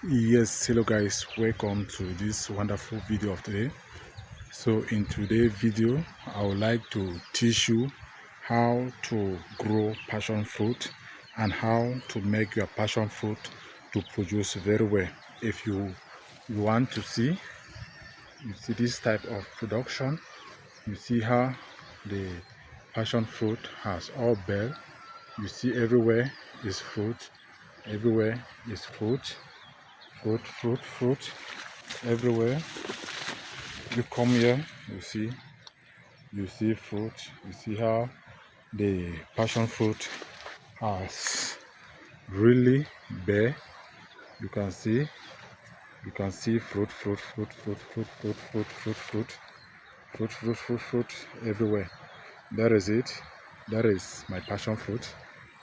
Yes, hello guys, welcome to this wonderful video of today. So in today's video I would like to teach you how to grow passion fruit and how to make your passion fruit to produce very well. If you want to see, you see this type of production, you see how the passion fruit has all bell. You see everywhere is fruit, everywhere is fruit, fruit everywhere. You come here, you see fruit. You see how the passion fruit has really bare. You can see fruit everywhere. That is it. That is my passion fruit.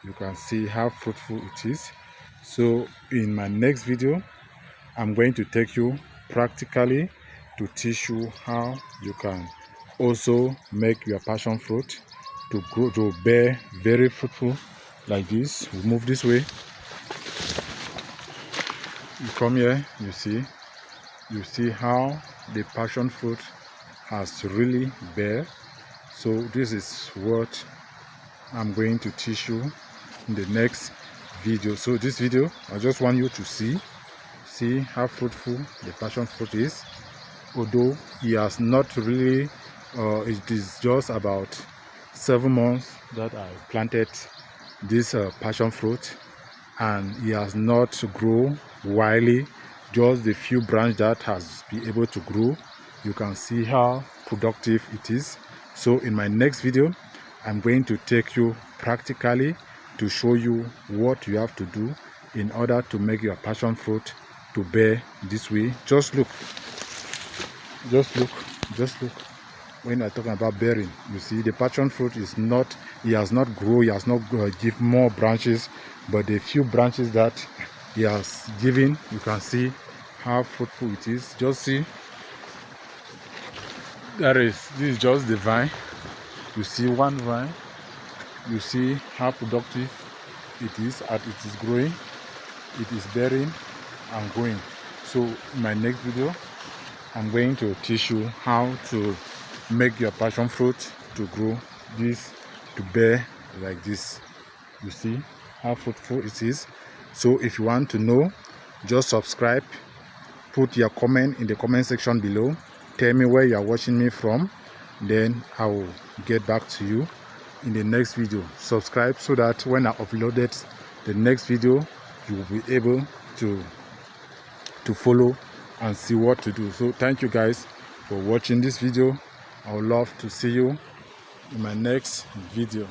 You can see how fruitful it is. So in my next video I'm going to take you practically to teach you how you can also make your passion fruit to grow, to bear very fruitful like this. We move this way. You come here, you see how the passion fruit has really bear. So this is what I'm going to teach you in the next video. So this video I just want you to see how fruitful the passion fruit is. Although he has not really it is just about 7 months that I planted this passion fruit, and he has not grown wildly, just the few branch that has been able to grow. You can see how productive it is. So in my next video I'm going to take you practically to show you what you have to do in order to make your passion fruit to bear this way. Just look when I'm talking about bearing. You see the passion fruit is not, he has not grown, he has not give more branches, but the few branches that he has given, you can see how fruitful it is. Just see, this is just the vine. You see one vine, you see how productive it is as it is growing, it is bearing and growing. So in my next video I'm going to teach you how to make your passion fruit to grow this, to bear like this. You see how fruitful it is. So if you want to know, just subscribe, put your comment in the comment section below, tell me where you are watching me from, then I will get back to you in the next video. Subscribe so that when I uploaded the next video you will be able to follow and see what to do. So thank you guys for watching this video. I would love to see you in my next video.